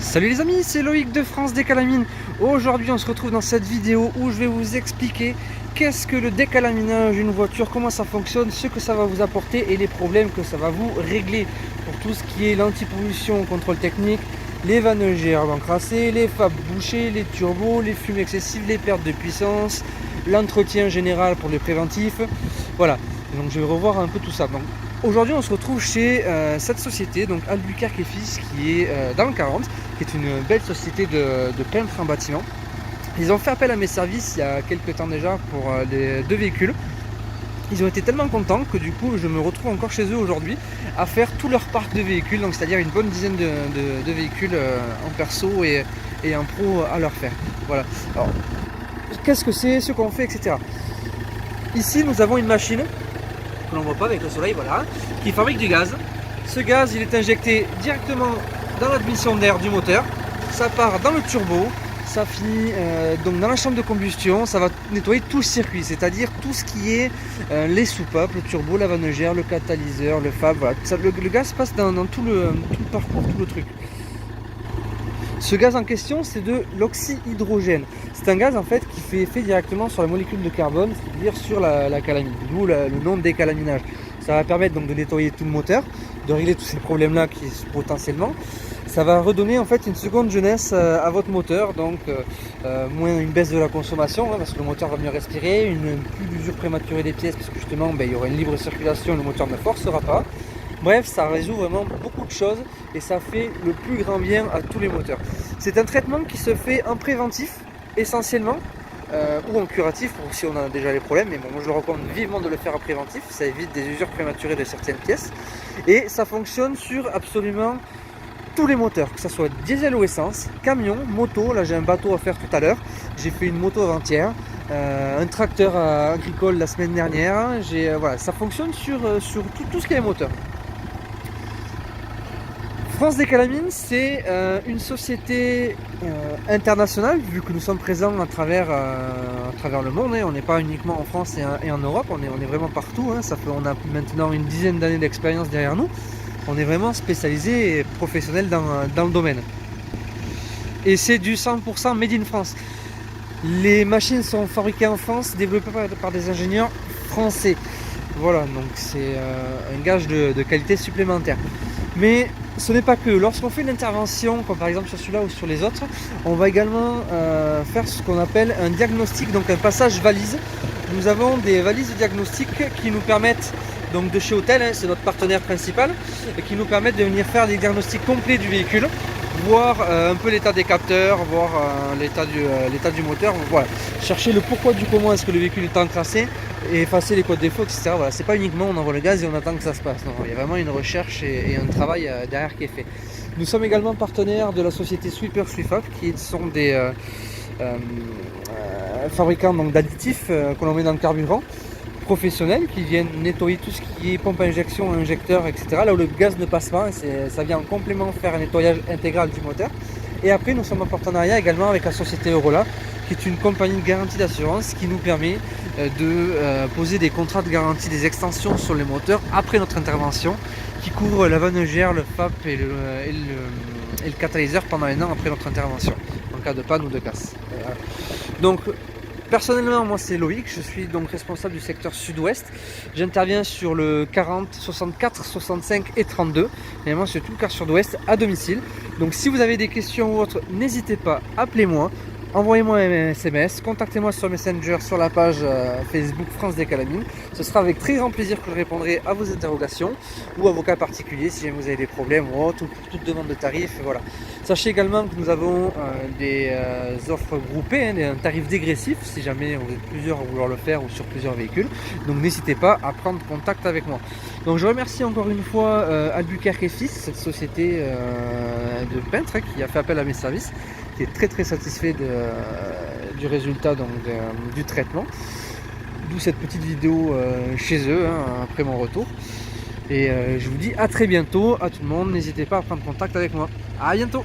Salut les amis, c'est Loïc de France Décalamine. Aujourd'hui on se retrouve dans cette vidéo où je vais vous expliquer qu'est-ce que le décalaminage d'une voiture, comment ça fonctionne, ce que ça va vous apporter et les problèmes que ça va vous régler pour tout ce qui est l'antipollution, contrôle technique, les vannes légères encrassées, les FAB bouchées, les turbos, les fumes excessives, les pertes de puissance, l'entretien général pour les préventifs. Voilà, donc je vais revoir un peu tout ça. Donc, aujourd'hui on se retrouve chez cette société, donc Albuquerque et Fils, qui est dans le 40, qui est une belle société de peintres en bâtiment. Ils ont fait appel à mes services il y a quelques temps déjà pour les 2 véhicules. Ils ont été tellement contents que du coup je me retrouve encore chez eux aujourd'hui à faire tout leur parc de véhicules, donc c'est-à-dire une bonne dizaine de véhicules en perso et en pro à leur faire. Voilà. Alors, qu'est-ce que c'est, ce qu'on fait, etc. Ici nous avons une machine que l'on ne voit pas avec le soleil, voilà, qui fabrique du gaz. Ce gaz il est injecté directement dans l'admission d'air du moteur, ça part dans le turbo, ça finit donc dans la chambre de combustion, ça va nettoyer tout le circuit, c'est-à-dire tout ce qui est les soupapes, le turbo, la vanne légère, le catalyseur, le FAB, voilà. Le gaz passe dans tout le parcours, tout le truc. Ce gaz en question, c'est de l'oxyhydrogène. C'est un gaz en fait qui fait effet directement sur la molécule de carbone, c'est-à-dire sur la calamine, d'où le nom de décalaminage. Ça va permettre donc de nettoyer tout le moteur, de régler tous ces problèmes-là qui potentiellement. Ça va redonner en fait une seconde jeunesse à votre moteur, donc moins une baisse de la consommation, hein, parce que le moteur va mieux respirer, une plus d'usure prématurée des pièces, parce que justement il y aura une libre circulation, le moteur ne forcera pas. Bref, ça résout vraiment beaucoup de choses et ça fait le plus grand bien à tous les moteurs. C'est un traitement qui se fait en préventif essentiellement ou en curatif pour si on a déjà les problèmes, mais bon, moi je le recommande vivement de le faire en préventif, ça évite des usures prématurées de certaines pièces et ça fonctionne sur absolument tous les moteurs, que ce soit diesel ou essence, camion, moto. Là j'ai un bateau à faire tout à l'heure, j'ai fait une moto avant-hier, un tracteur agricole la semaine dernière, voilà, ça fonctionne sur tout ce qui est moteur. France Décalamine, c'est une société internationale, vu que nous sommes présents à travers le monde, hein. On n'est pas uniquement en France et en Europe, on est vraiment partout, hein. On a maintenant une dizaine d'années d'expérience derrière nous. On est vraiment spécialisé et professionnel dans le domaine. Et c'est du 100% made in France. Les machines sont fabriquées en France, développées par des ingénieurs français. Voilà, donc c'est un gage de qualité supplémentaire. Mais ce n'est pas que. Lorsqu'on fait une intervention, comme par exemple sur celui-là ou sur les autres, on va également faire ce qu'on appelle un diagnostic, donc un passage valise. Nous avons des valises de diagnostic qui nous permettent, donc de chez Autel, hein, c'est notre partenaire principal, et qui nous permettent de venir faire des diagnostics complets du véhicule, voir un peu l'état des capteurs, voir l'état du moteur, voilà. Chercher le pourquoi du comment est-ce que le véhicule est encrassé et effacer les codes défauts, etc. Voilà. C'est pas uniquement on envoie le gaz et on attend que ça se passe. Non, il y a vraiment une recherche et un travail derrière qui est fait. Nous sommes également partenaires de la société Sweeper Sweefab, qui sont des fabricants d'additifs que l'on met dans le carburant, professionnels qui viennent nettoyer tout ce qui est pompe à injection, injecteur, etc. Là où le gaz ne passe pas, ça vient en complément faire un nettoyage intégral du moteur. Et après, nous sommes en partenariat également avec la société Eurola, qui est une compagnie de garantie d'assurance qui nous permet de poser des contrats de garantie, des extensions sur les moteurs après notre intervention, qui couvrent la vanne légère, le FAP et le catalyseur pendant 1 an après notre intervention, en cas de panne ou de casse. Donc, personnellement, moi c'est Loïc, je suis donc responsable du secteur sud-ouest. J'interviens sur le 40, 64, 65 et 32. Et moi sur tout le quart sud-ouest à domicile. Donc si vous avez des questions ou autres, n'hésitez pas, appelez-moi, envoyez-moi un SMS, contactez-moi sur Messenger, sur la page Facebook France Décalamine. Ce sera avec très grand plaisir que je répondrai à vos interrogations ou à vos cas particuliers si jamais vous avez des problèmes ou autre, ou pour toute demande de tarif. Voilà. Sachez également que nous avons des offres groupées, hein, un tarif dégressif si jamais vous êtes plusieurs à vouloir le faire ou sur plusieurs véhicules. Donc n'hésitez pas à prendre contact avec moi. Donc je remercie encore une fois Albuquerque et Fils, cette société de peintres qui a fait appel à mes services, qui est très satisfait du résultat donc, du traitement. D'où cette petite vidéo chez eux hein, après mon retour. Et je vous dis à très bientôt à tout le monde. N'hésitez pas à prendre contact avec moi. À bientôt.